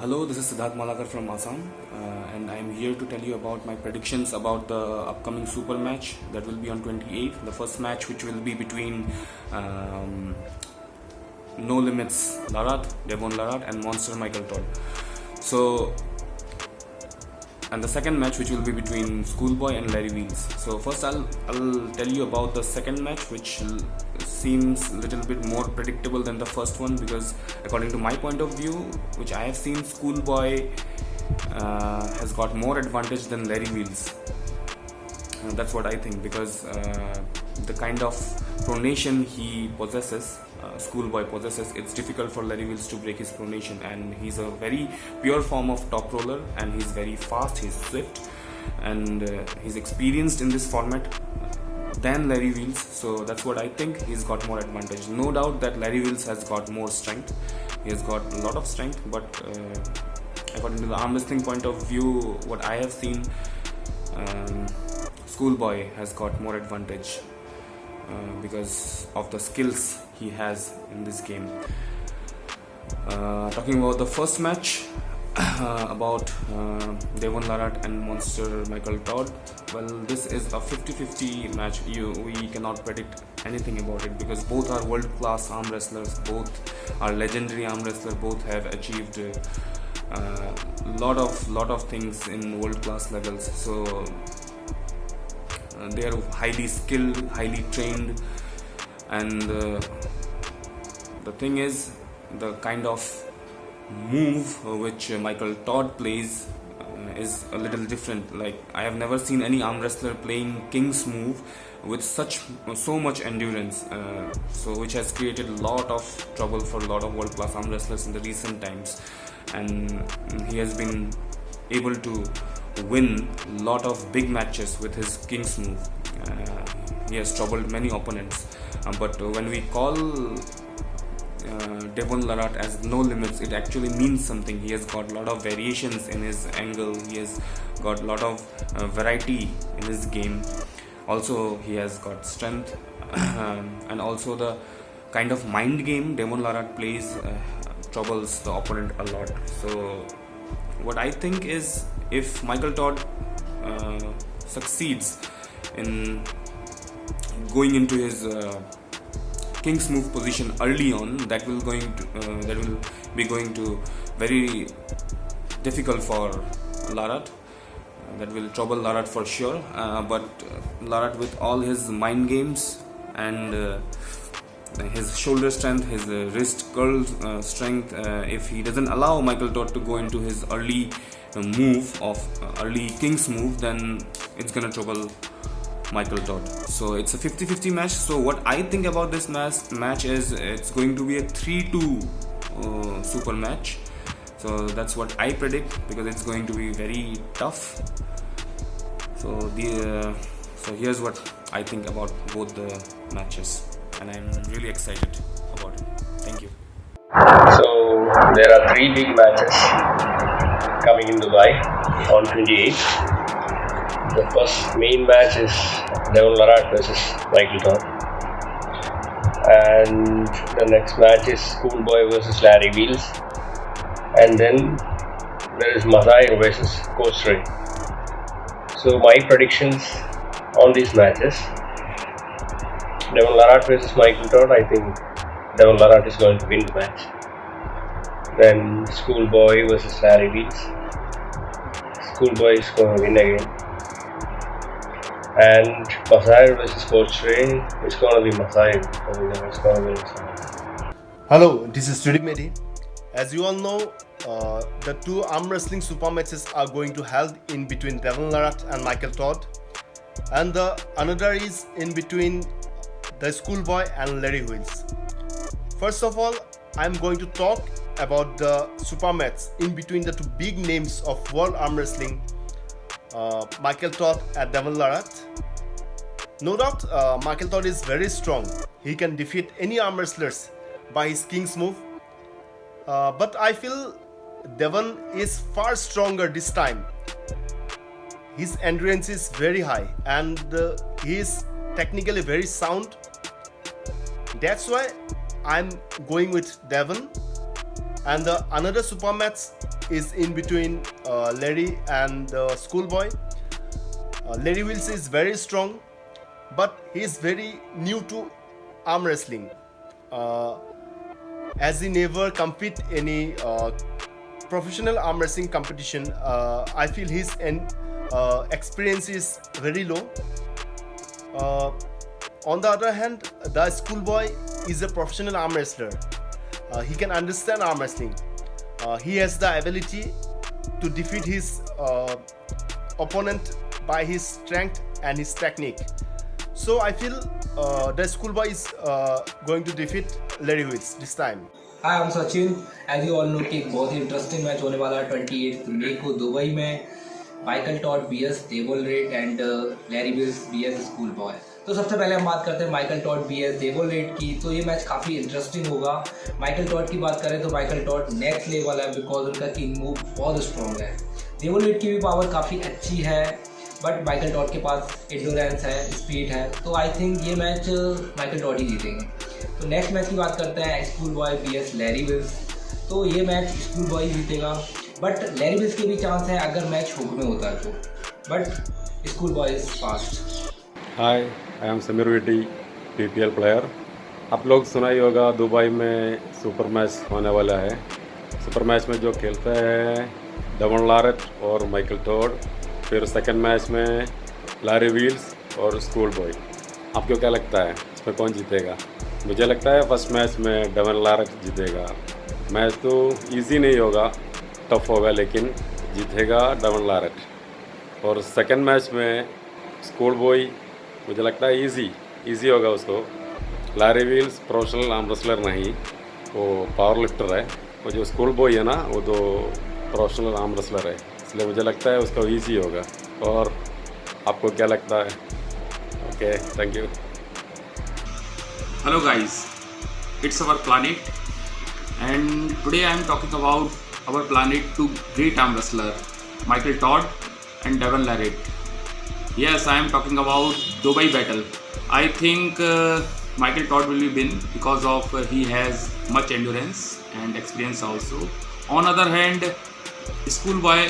Hello, this is Siddharth Malakar from Assam, and I am here to tell you about my predictions about the upcoming super match that will be on 28th. The first match, which will be between No Limits Larat, Devon Larat, and Monster Michael Todd. And the second match, which will be between Schoolboy and Larry Wheels. So first I'll tell you about the second match, which seems a little bit more predictable than the first one, because according to my point of view, which I have seen, Schoolboy has got more advantage than Larry Wheels. That's what I think, because the kind of pronation he possesses, Schoolboy possesses, it's difficult for Larry Wheels to break his pronation, and he's a very pure form of top roller, and he's very fast, he's swift, and he's experienced in this format than Larry Wheels. So that's what I think, he's got more advantage. No doubt that Larry Wheels has got more strength, he has got a lot of strength, but according to the arm wrestling point of view, what I have seen, Schoolboy has got more advantage because of the skills he has in this game. Talking about the first match, about Devon Larat and Monster Michael Todd, well, this is a 50-50 match. We cannot predict anything about it, because both are world-class arm wrestlers, both are legendary arm wrestlers, both have achieved lot of things in world-class levels. So they are highly skilled, highly trained, and the thing is, the kind of move which Michael Todd plays is a little different. Like, I have never seen any arm wrestler playing King's move with so much endurance, so which has created a lot of trouble for a lot of world-class arm wrestlers in the recent times, and he has been able to win a lot of big matches with his King's move. He has troubled many opponents, but when we call Devon Larat as No Limits, it actually means something. He has got a lot of variations in his angle, he has got a lot of variety in his game. Also, he has got strength, and also the kind of mind game Devon Larat plays troubles the opponent a lot. So what I think is, if Michael Todd succeeds in going into his King's move position early on, that will be going to very difficult for Larat. That will trouble Larat for sure. But Larat, with all his mind games and his shoulder strength, his wrist curl strength, if he doesn't allow Michael Todd to go into his early move of early King's move, then it's gonna trouble Michael Todd. So it's a 50-50 match. So what I think about this match is, it's going to be a 3-2 super match. So that's what I predict, because it's going to be very tough. So here's what I think about both the matches, and I'm really excited about it. Thank you. So there are 3 big matches coming in Dubai on 28th. The first main match is Devon Larat versus Michael Todd, and the next match is Schoolboy versus Larry Wheels, and then there is Mazair versus Coach Ray. So my predictions on these matches: Devon Larat versus Michael Todd, I think Devon Larat is going to win the match. Then Schoolboy versus Larry Wheels, Schoolboy is going to win again. And Mazair versus Coach Ray, it's going to be Mazair. It's going to win. Hello, this is Sridip Mehdi. As you all know, the 2 arm wrestling super matches are going to held in between Devon Larat and Michael Todd, and the another is in between the Schoolboy and Larry Wheels. First of all, I'm going to talk about the super match in between the 2 big names of world arm wrestling, Michael Todd and Devon Larat. No doubt, Michael Todd is very strong. He can defeat any arm wrestlers by his King's move. But I feel Devon is far stronger this time. His endurance is very high, and he is technically very sound. That's why I'm going with Devon. And the another super match is in between Larry and Schoolboy. Larry Wheels is very strong, but he is very new to arm wrestling, as he never compete any professional arm wrestling competition. I feel his experience is very low. On the other hand, the Schoolboy is a professional arm wrestler. He can understand arm wrestling. He has the ability to defeat his opponent by his strength and his technique. So I feel the Schoolboy is going to defeat Larry Wheels this time. Hi हम Sachin. As you all know कि एक बहुत ही interesting match होने वाला है 28 मई को Dubai में. Michael Todd vs Devon Larratt and Larry Wheels vs school boy. तो सबसे पहले हम बात करते हैं Michael Todd vs Devon Larratt की. तो ये मैच काफ़ी इंटरेस्टिंग होगा. माइकल टॉड की बात करें तो माइकल टॉड नेक्स्ट लेवल है बिकॉज उनका किंग मूव बहुत स्ट्रॉन्ग है. डेवल रेड की भी पावर काफ़ी अच्छी है, बट माइकल टॉड के पास एंड्योरेंस है, स्पीड है. तो आई थिंक ये मैच माइकल टॉड ही जीतेंगे. तो नेक्स्ट मैच की बात करते हैं school boy vs Larry Wheels. तो ये मैच स्कूल बॉय जीतेगा, बट लैरी विल्स के भी चांस है अगर मैच हुक में होता है तो. But school boy is fast. Hi, I am Sameer witty, PPL player. आप लोग सुना ही होगा दुबई में सुपर मैच होने वाला है. सुपर मैच में जो खेलते हैं डेवन लैरेट और माइकल टॉड. फिर सेकंड मैच में लैरी विल्स और स्कूल बॉय. आपको क्या लगता है इसमें कौन जीतेगा? मुझे लगता है फर्स्ट मैच में डेवन लैरेट जीतेगा. मैच तो इजी नहीं होगा, टफ होगा, लेकिन जीतेगा डेवन लैरेट. और सेकंड मैच में स्कूल बॉय मुझे लगता है इजी होगा उसको. Larry Wheels professional arm wrestler नहीं, वो पावर लिफ्टर है. वो जो स्कूल बॉय है ना, वो तो प्रोफेशनल आर्म रेसलर है, इसलिए मुझे लगता है उसको इजी होगा. और आपको क्या लगता है? Okay, thank you. Hello guys, it's our planet, and today I am talking about our planet two great arm wrestler Michael Todd and Devon Larratt. Yes, I am talking about Dubai battle. I think Michael Todd will win because of he has much endurance and experience also. On other hand, Schoolboy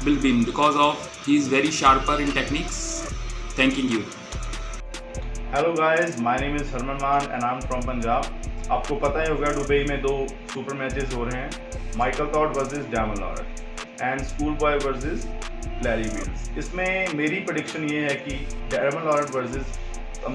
will win because of he is very sharper in techniques. Thanking you. Hello guys, my name is Harman Maan and I am from Punjab. आपको पता ही होगा Dubai में 2 super matches हो रहे हैं, Michael Todd versus Devon Larratt and school boy versus Larry Wheels. इसमें मेरी prediction ये है कि Devon Larratt versus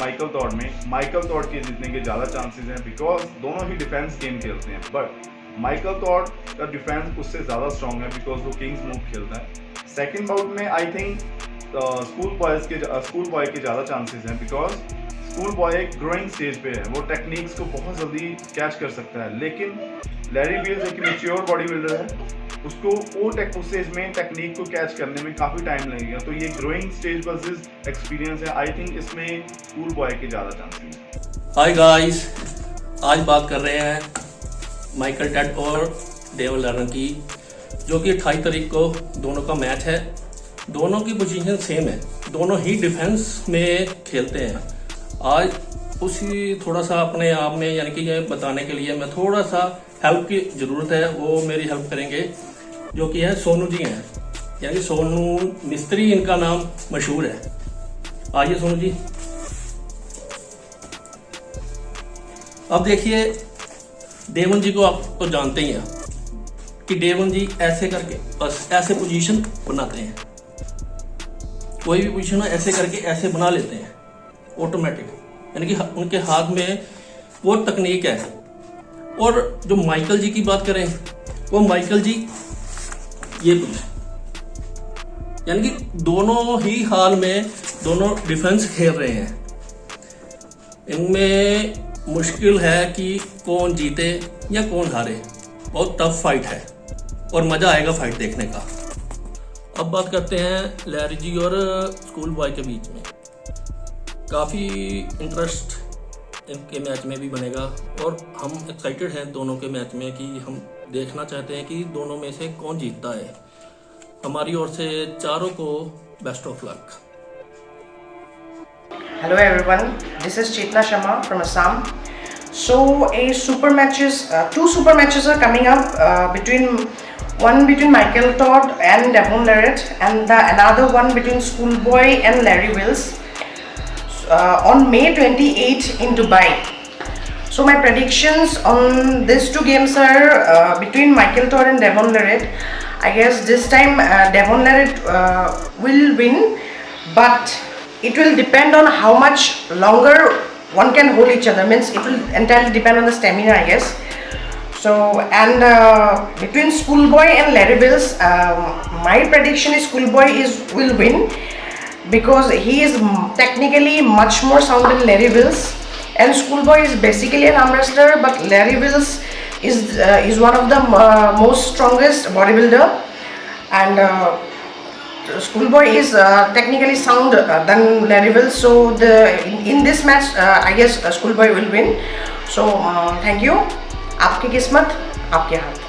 Michael Todd में माइकल टॉड के जीतने के ज़्यादा चांसेस हैं बिकॉज दोनों ही डिफेंस गेम खेलते हैं. बट माइकल टॉड का डिफेंस उससे ज़्यादा स्ट्रॉन्ग है बिकॉज वो किंग्स मूव खेलता है. सेकेंड बाउट में आई थिंक स्कूल बॉय के ज़्यादा चांसेस हैं बिकॉज स्कूल बॉय एक ग्रोइंग स्टेज पे है. वो टेक्निक्स को बहुत जल्दी कैच कर सकता है, लेकिन लैरी विल्स एक मैच्योर बॉडी बिल्डर है, उसको उस स्टेज में टेक्निक को कैच करने में काफ़ी टाइम लगेगा. तो ये ग्रोइंग स्टेज वर्सेस एक्सपीरियंस है. आई थिंक इसमें स्कूल बॉय के ज़्यादा चांसेस हैं. हाय गाइस, आज बात कर रहे हैं माइकल टॉड और डेवन लैरेट की, जो कि 28 तारीख को दोनों का मैच है. दोनों की पोजीशन सेम है, दोनों ही डिफेंस में खेलते हैं. आज उसी थोड़ा सा अपने आप में यानी कि ये बताने के लिए मैं थोड़ा सा हेल्प की ज़रूरत है. वो मेरी हेल्प करेंगे, जो कि है सोनू जी हैं, यानी सोनू मिस्त्री इनका नाम मशहूर है. आइए सोनू जी. अब देखिए, डेवन जी को आप तो जानते ही हैं कि डेवन जी ऐसे करके बस ऐसे पोजीशन बनाते हैं. कोई भी पोजीशन ऐसे करके ऐसे बना लेते हैं ऑटोमेटिक, यानी कि उनके हाथ में वो तकनीक है. और जो माइकल जी की बात करें, वो माइकल जी ये कुछ यानी कि दोनों ही हाल में दोनों डिफेंस खेल रहे हैं. इनमें मुश्किल है कि कौन जीते या कौन हारे. बहुत टफ फाइट है और मज़ा आएगा फाइट देखने का. अब बात करते हैं लैरी जी और स्कूल बॉय के बीच में. काफ़ी इंटरेस्ट इनके मैच में भी बनेगा और हम एक्साइटेड हैं दोनों के मैच में कि हम देखना चाहते हैं कि दोनों में से कौन जीतता है. हमारी ओर से चारों को best of luck. Hello everyone, this is Chetna Sharma from Assam. So two super matches are coming up between one between Michael Todd and Devon Larratt, and another one between Schoolboy and Larry Wills on May 28 in Dubai. So my predictions on these two games are between Michael Todd and Devon Larratt. I guess this time Devon Larratt will win, but it will depend on how much longer one can hold each other. Means it will entirely depend on the stamina, I guess. So, and between Schoolboy and Larry Wills, my prediction is Schoolboy will win, because he is technically much more sound than Larry Wills, and Schoolboy is basically an arm wrestler, but Larry Wills is one of the most strongest bodybuilder, and Schoolboy is technically sound than Larry Wills. So in this match, I guess Schoolboy will win. So thank you. आपकी किस्मत आपके हाथ.